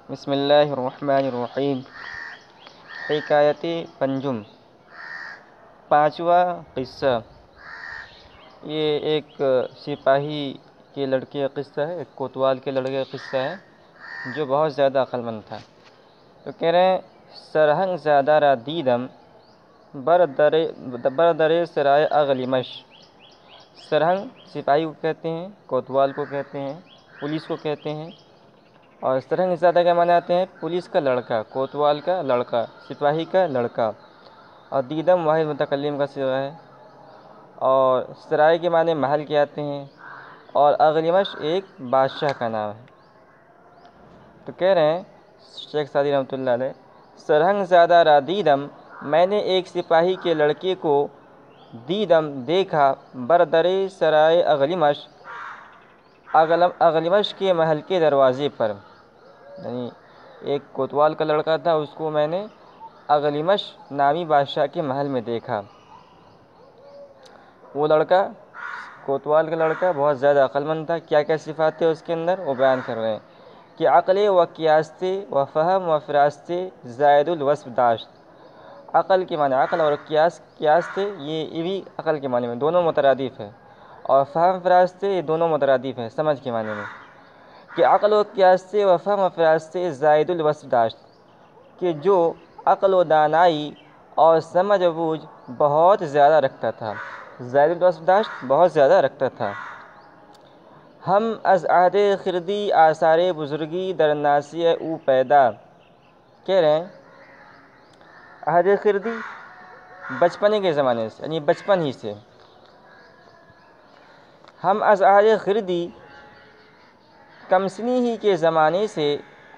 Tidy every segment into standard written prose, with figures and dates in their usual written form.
بسم اللہ الرحمن الرحیم۔ حکایت پنجم، پانچواں قصہ۔ یہ ایک سپاہی کے لڑکے کا قصہ ہے، ایک کوتوال کے لڑکے کا قصہ ہے جو بہت زیادہ عقل مند تھا۔ تو کہہ رہے ہیں سرہنگ زادہ را دیدم بردرے سرائے اغلیمش۔ سرہنگ سپاہی کو کہتے ہیں، کوتوال کو کہتے ہیں، پولیس کو کہتے ہیں، اور سرہنگ زادہ کا معنی آتے ہیں پولیس کا لڑکا، کوتوال کا لڑکا، سپاہی کا لڑکا، اور دیدم واحد متکلم کا صیغہ ہے، اور سرائے کے معنی محل کے آتے ہیں، اور اغلیمش ایک بادشاہ کا نام ہے۔ تو کہہ رہے ہیں شیخ سعدی رحمۃ اللہ علیہ، سرہنگ زادہ را دیدم، میں نے ایک سپاہی کے لڑکے کو دیدم دیکھا، بردرے سرائے اغلیمش، اغلیمش کے محل کے دروازے پر، یعنی ایک کوتوال کا لڑکا تھا، اس کو میں نے اغلیمش نامی بادشاہ کے محل میں دیکھا۔ وہ لڑکا، کوتوال کا لڑکا، بہت زیادہ عقل مند تھا۔ کیا کیا صفات تھے اس کے اندر وہ بیان کر رہے ہیں کہ عقل و قیاستے و فہم و فراستے زائد الوصف داشت۔ عقل کے معنی عقل اور قیاس تھے، یہ بھی عقل کے معنی میں دونوں مترادف ہے، اور فہم فراستے یہ دونوں مترادف ہیں سمجھ کے معنی میں، کہ عقل و قیاستے و فہم و فراستے زائد الوصف داشت، کہ جو عقل و دانائی اور سمجھ و بوجھ بہت زیادہ رکھتا تھا، زائد الوصف داشت بہت زیادہ رکھتا تھا۔ ہم از عہد خردی آثار بزرگی در ناصیہ او پیدا، کہہ رہے ہیں عہد خردی بچپنے کے زمانے سے، یعنی بچپن ہی سے، ہم از عہد خردی کمسنی ہی کے زمانے سے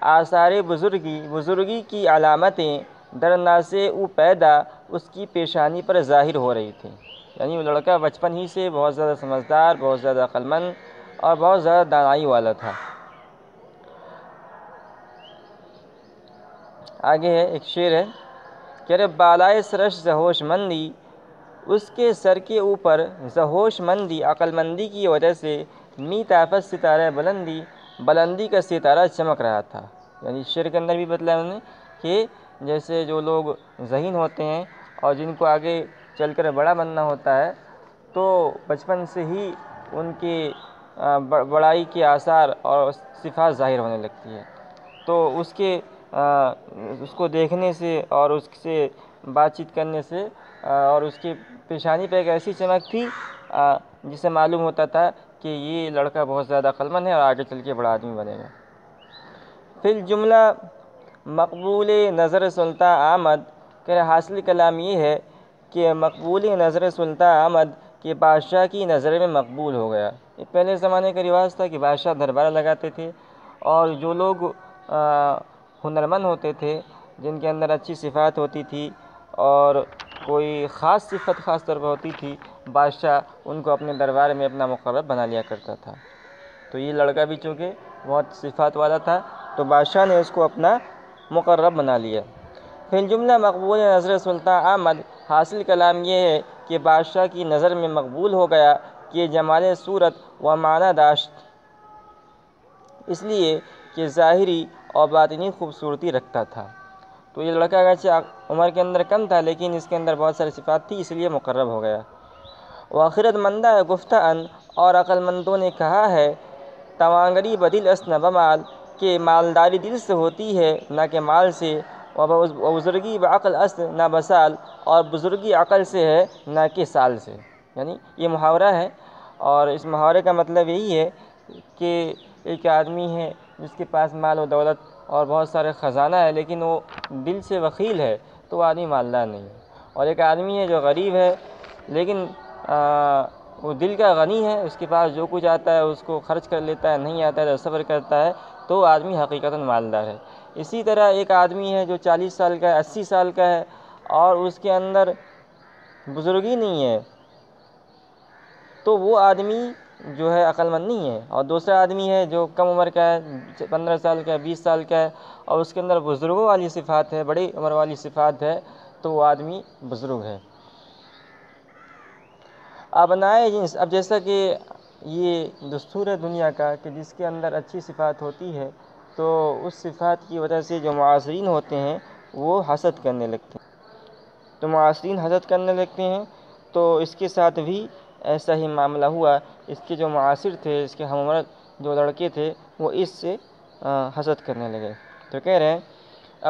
آثار بزرگی کی علامتیں در ناصیہ او پیدا اس کی پیشانی پر ظاہر ہو رہی تھیں، یعنی وہ لڑکا بچپن ہی سے بہت زیادہ سمجھدار، بہت زیادہ عقل مند اور بہت زیادہ دانائی والا تھا۔ آگے ہے ایک شعر ہے کہ رے بالائے سرش ذہوش مندی، اس کے سر کے اوپر ذہوش مندی عقل مندی کی وجہ سے می طافت ستارہ بلندی کا ستارہ چمک رہا تھا۔ یعنی شعر کے اندر بھی بتلایا انہوں نے کہ جیسے جو لوگ ذہین ہوتے ہیں اور جن کو آگے چل کر بڑا بننا ہوتا ہے، تو بچپن سے ہی ان کے بڑائی کے آثار اور صفات ظاہر ہونے لگتی ہے، تو اس کو دیکھنے سے اور اس سے بات چیت کرنے سے اور اس کی پیشانی پہ ایک ایسی چمک تھی جس سے معلوم ہوتا تھا کہ یہ لڑکا بہت زیادہ عقل مند ہے اور آگے چل کے بڑا آدمی بنے گا۔ فی الجملہ مقبول نظر سلطان آمد، کہ حاصل کلام یہ ہے کہ مقبول نظر سلطان آمد، کہ بادشاہ کی نظر میں مقبول ہو گیا۔ یہ پہلے زمانے کا رواج تھا کہ بادشاہ دربار لگاتے تھے، اور جو لوگ ہنرمند ہوتے تھے، جن کے اندر اچھی صفات ہوتی تھی اور کوئی خاص صفت خاص طور پر ہوتی تھی، بادشاہ ان کو اپنے دربار میں اپنا مقرب بنا لیا کرتا تھا۔ تو یہ لڑکا بھی چونکہ بہت صفات والا تھا، تو بادشاہ نے اس کو اپنا مقرب بنا لیا۔ فی الجملہ مقبول نظر سلطان آمد، حاصل کلام یہ ہے کہ بادشاہ کی نظر میں مقبول ہو گیا کہ جمال صورت و معنی داشت، اس لیے کہ ظاہری اور باطنی خوبصورتی رکھتا تھا۔ تو یہ لڑکا اگرچہ عمر کے اندر کم تھا، لیکن اس کے اندر بہت ساری صفات تھی، اس لیے مقرب ہو گیا۔ وآخرت مندہ گفتہ ان، اور عقل مندوں نے کہا ہے، توانگری بدل است نہ بمال، کہ مالداری دل سے ہوتی ہے نہ کہ مال سے، و بزرگی بعقل است نہ بسال، اور بزرگی عقل سے ہے نہ کہ سال سے۔ یعنی یہ محاورہ ہے، اور اس محاورے کا مطلب یہی ہے کہ ایک آدمی ہے جس کے پاس مال و دولت اور بہت سارے خزانہ ہے، لیکن وہ دل سے بخیل ہے، تو وہ آدمی مالدار نہیں ہے۔ اور ایک آدمی ہے جو غریب ہے لیکن وہ دل کا غنی ہے، اس کے پاس جو کچھ آتا ہے اس کو خرچ کر لیتا ہے، نہیں آتا ہے تو صبر کرتا ہے، تو وہ آدمی حقیقتاً مالدار ہے۔ اسی طرح ایک آدمی ہے جو 40 سال کا ہے، 80 سال کا ہے، اور اس کے اندر بزرگی نہیں ہے، تو وہ آدمی جو ہے عقل مند نہیں ہے۔ اور دوسرا آدمی ہے جو کم عمر کا ہے، 15 سال کا ہے، 20 سال کا ہے، اور اس کے اندر بزرگوں والی صفات ہے، بڑی عمر والی صفات ہے، تو وہ آدمی بزرگ ہے۔ ابنائے جنس، اب جیسا کہ یہ دستور ہے دنیا کا کہ جس کے اندر اچھی صفات ہوتی ہے تو اس صفات کی وجہ سے جو معاصرین ہوتے ہیں وہ حسد کرنے لگتے ہیں، تو معاصرین حسد کرنے لگتے ہیں، تو اس کے ساتھ بھی ایسا ہی معاملہ ہوا۔ اس کے جو معاصر تھے، اس کے ہم عمر جو لڑکے تھے، وہ اس سے حسد کرنے لگے۔ تو کہہ رہے ہیں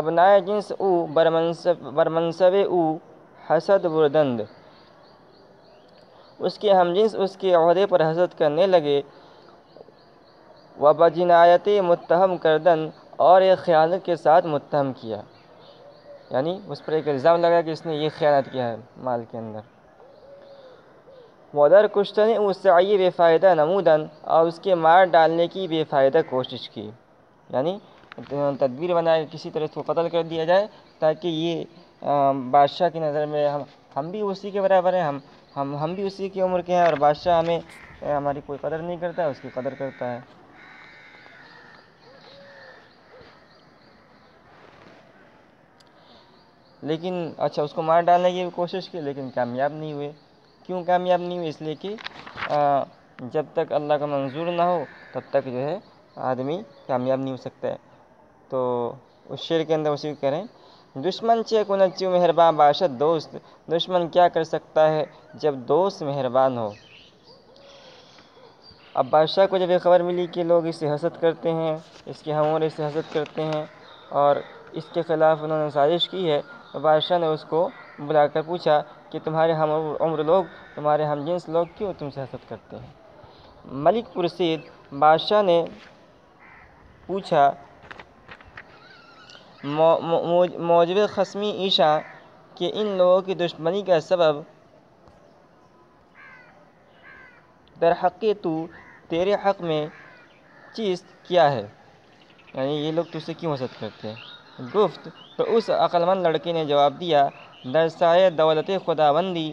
ابنائے جنس او برمنصب او حسد بردند، اس کے ہم جنس اس کے عہدے پر حسد کرنے لگے، و بجنایت متہم کردن، اور ایک خیانت کے ساتھ متہم کیا، یعنی اس پر ایک الزام لگا کہ اس نے یہ خیانت کیا ہے مال کے اندر۔ ودر کشتن او سعی بے فائدہ نمودن، اور اس کے مار ڈالنے کی بے فائدہ کوشش کی، یعنی تدبیر بنائے کسی طرح اس کو قتل کر دیا جائے تاکہ یہ بادشاہ کی نظر میں ہم بھی اسی کے برابر ہیں، ہم بھی اسی کی عمر کے ہیں، اور بادشاہ ہمیں ہماری کوئی قدر نہیں کرتا ہے، اس کی قدر کرتا ہے۔ لیکن اچھا اس کو مار ڈالنے کی کوشش کی لیکن کامیاب نہیں ہوئے۔ کیوں کامیاب نہیں ہوئے؟ اس لیے کہ جب تک اللہ کا منظور نہ ہو تب تک جو ہے آدمی کامیاب نہیں ہو سکتا ہے۔ تو اس شعر کے اندر اسی کو کہہ رہے ہیں دشمن چے کو نچیو مہربان باشد دوست، دشمن کیا کر سکتا ہے جب دوست مہربان ہو۔ اب بادشاہ کو جب یہ خبر ملی کہ لوگ اس سے حسد کرتے ہیں، اس کے ہم عمر اس سے حسد کرتے ہیں اور اس کے خلاف انہوں نے سازش کی ہے، تو بادشاہ نے اس کو بلا کر پوچھا کہ تمہارے ہم عمر لوگ، تمہارے ہم جنس لوگ کیوں تم سے حسد کرتے ہیں؟ ملک پرسید بادشاہ نے پوچھا موجب خصمی عیشا کہ ان لوگوں کی دشمنی کا سبب در حق تو تیرے حق میں چیز کیا ہے، یعنی یہ لوگ تجھ سے کیوں حسد کرتے ہیں؟ گفت تو اس عقلمند لڑکے نے جواب دیا در سایہ دولت خداوندی،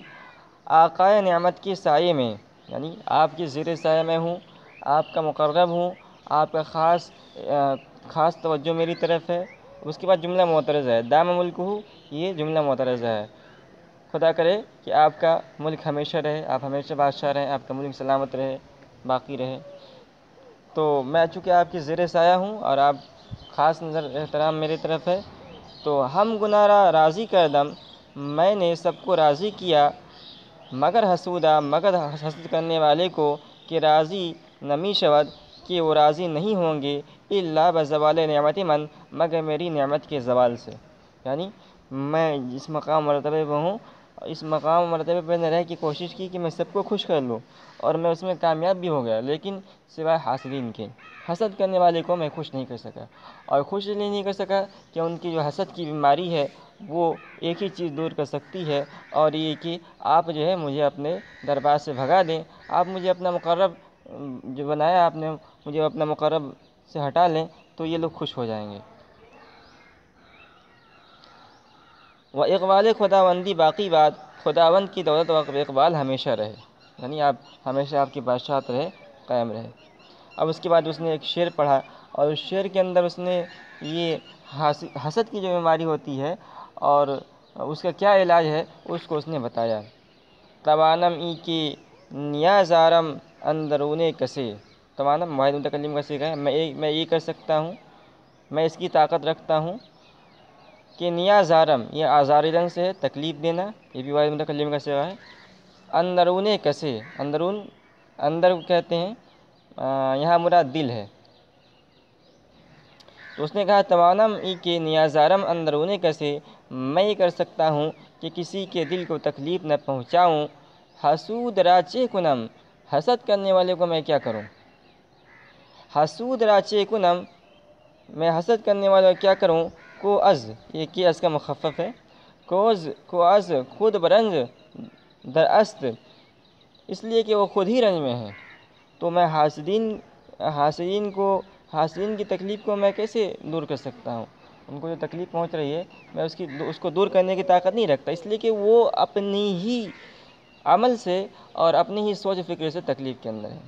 آقائے نعمت کے سائے میں، یعنی آپ کے زیر سایہ میں ہوں، آپ کا مقرب ہوں، آپ کا خاص توجہ میری طرف ہے۔ اس کے بعد جملہ معترض ہے، دام ملک ہو، یہ جملہ معترض ہے، خدا کرے کہ آپ کا ملک ہمیشہ رہے، آپ ہمیشہ بادشاہ رہیں، آپ کا ملک سلامت رہے، باقی رہے۔ تو میں چونکہ آپ کے زیر سایہ ہوں اور آپ خاص نظر احترام میری طرف ہے، تو ہم گنارا راضی کردم، میں نے سب کو راضی کیا، مگر حسودہ، مگر حسد کرنے والے کو کہ راضی نمی شود، کہ وہ راضی نہیں ہوں گے الا بزوال نعمت من، مگر میری نعمت کے زوال سے، یعنی میں جس مقام مرتبے پہ ہوں، اس مقام مرتبے پہ رہ کی کوشش کی کہ میں سب کو خوش کر لوں، اور میں اس میں کامیاب بھی ہو گیا، لیکن سوائے حاسدین کے، حسد کرنے والے کو میں خوش نہیں کر سکا، اور خوش اس لیے نہیں کر سکا کہ ان کی جو حسد کی بیماری ہے وہ ایک ہی چیز دور کر سکتی ہے، اور یہ کہ آپ جو ہے مجھے اپنے دربار سے بھگا دیں، آپ مجھے اپنا مقرب جو بنایا آپ نے مجھے اپنا مقرب سے ہٹا لیں، تو یہ لوگ خوش ہو جائیں گے۔ و اقبال خداوندی، باقی بات خداوند کی دولت و اقبال ہمیشہ رہے، یعنی آپ ہمیشہ آپ کی بادشاہت رہے، قائم رہے۔ اب اس کے بعد اس نے ایک شعر پڑھا، اور اس شعر کے اندر اس نے یہ حسد کی جو بیماری ہوتی ہے اور اس کا کیا علاج ہے اس کو اس نے بتایا۔ توانم ای کی نیازارم اندرونے کسے، توانم واحد متکلم کا صیغہ ہے، میں یہ کر سکتا ہوں، میں اس کی طاقت رکھتا ہوں کہ نیازارم، یہ آزاری رنگ سے ہے، تکلیف دینا، یہ بھی واحد متکلم کا صیغہ ہے۔ اندرونے کسے، اندرون، اندر کہتے ہیں، یہاں مراد دل ہے۔ تو اس نے کہا توانم ای کے نیازارم اندرونے کسے، میں یہ کر سکتا ہوں کہ کسی کے دل کو تکلیف نہ پہنچاؤں، حسود راچے کنم، حسد کرنے والے کو میں کیا کروں، حسود راچے کنم، میں حسد کرنے والے کو کیا کروں، کو از، یہ کی از کا مخفف ہے، کو از خود برنج در است، اس لیے کہ وہ خود ہی رنج میں ہے، تو میں حاسدین کی تکلیف کو میں کیسے دور کر سکتا ہوں، ان کو جو تکلیف پہنچ رہی ہے میں اس کو دور کرنے کی طاقت نہیں رکھتا، اس لیے کہ وہ اپنی ہی عمل سے اور اپنی ہی سوچ فکر سے تکلیف کے اندر ہے۔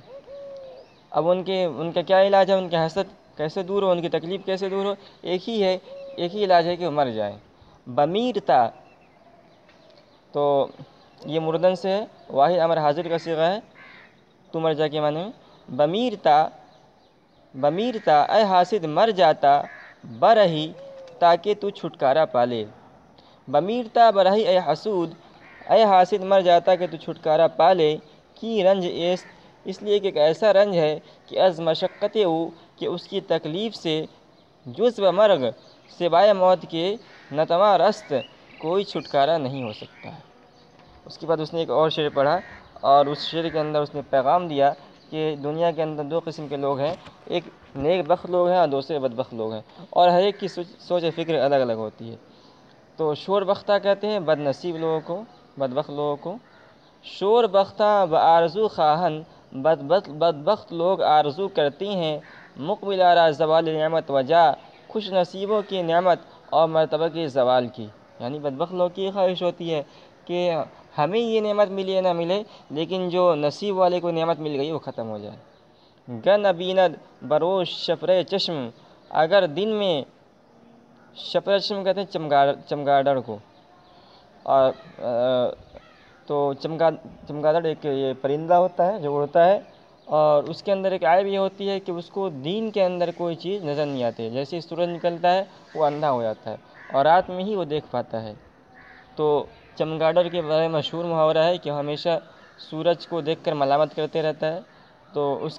اب ان کا کیا علاج ہے، ان کے حسد کیسے دور ہو، ان کی تکلیف کیسے دور ہو، ایک ہی علاج ہے کہ وہ مر جائیں۔ بمیرتا، تو یہ مردن سے ہے، واحد امر حاضر کا صیغہ ہے، تو مر جا کے معنی میں، بمیرتا بمیرتا اے حاسد مر جاتا برہی تاکہ تو چھٹکارا پالے۔ بمیرتا برہی اے حسود، اے حاسد مر جاتا کہ تو چھٹکارا پالے، کی رنج ایست اس لیے کہ ایک ایسا رنج ہے کہ از مشقت او کہ اس کی تکلیف سے جز و مرگ سوائے موت کے نتواں رست کوئی چھٹکارا نہیں ہو سکتا ہے۔ اس کے بعد اس نے ایک اور شعر پڑھا اور اس شعر کے اندر اس نے پیغام دیا کہ دنیا کے اندر دو قسم کے لوگ ہیں، ایک نیک بخت لوگ ہیں اور دوسرے بدبخت لوگ ہیں، اور ہر ایک کی سوچ و فکر الگ الگ ہوتی ہے۔ تو شور بختہ کہتے ہیں بد نصیب لوگوں کو، بدبخت لوگوں کو۔ شور بختہ بآرزو خواہن، بدبخت لوگ آرزو کرتی ہیں مقبل آرا زوال نعمت وجہ، خوش نصیبوں کی نعمت اور مرتبہ کے زوال کی۔ یعنی بدبخت لوگ کی خواہش ہوتی ہے کہ ہمیں یہ نعمت ملے نہ ملے، لیکن جو نصیب والے کو نعمت مل گئی وہ ختم ہو جائے۔ گن بیند بروش شفرے چشم، اگر دن میں شفرے چشم کہتے ہیں چمگادڑ کو، اور تو چمگادڑ ایک یہ پرندہ ہوتا ہے جو اڑتا ہے، اور اس کے اندر ایک عیب یہ ہوتی ہے کہ اس کو دن کے اندر کوئی چیز نظر نہیں آتی، جیسے ہی سورج نکلتا ہے وہ اندھا ہو جاتا ہے اور رات میں ہی وہ دیکھ پاتا ہے۔ تو چمگادڑ کے بارے میں مشہور محاورہ ہے کہ ہمیشہ سورج کو دیکھ کر ملامت کرتے رہتا ہے، تو اس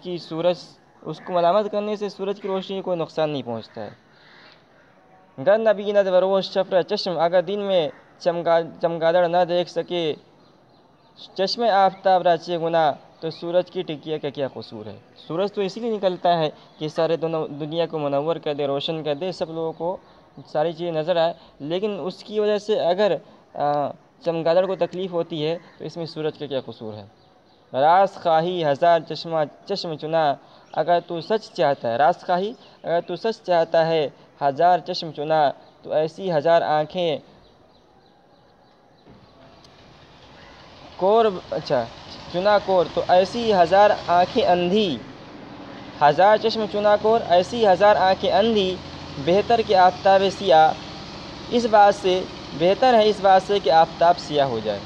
کو ملامت کرنے سے سورج کی روشنی کو کوئی نقصان نہیں پہنچتا ہے۔ گر نبیند بروش شفر چشم، اگر دن میں چمگادڑ نہ دیکھ سکے چشم آفتاب راچے گناہ، تو سورج کی ٹکیا کا کیا قصور ہے۔ سورج تو اسی لیے نکلتا ہے کہ سارے دنیا کو منور کر دے، روشن کر دے، سب لوگوں کو ساری چیزیں نظر آئے، لیکن اس کی وجہ سے اگر چمگادڑ کو تکلیف ہوتی ہے تو اس میں سورج کا کیا قصور ہے۔ راست خواہی ہزار چشم چنا، اگر تو سچ چاہتا ہے، راست خواہی اگر تو سچ چاہتا ہے ہزار چشم چنا، تو ایسی ہزار آنکھیں چنا کور، تو ایسی ہزار آنکھیں اندھی، ہزار چشم چنا کور ایسی ہزار آنکھیں اندھی، بہتر کہ آفتاب سیاہ، اس بات سے بہتر ہے اس بات سے کہ آفتاب سیاہ ہو جائے۔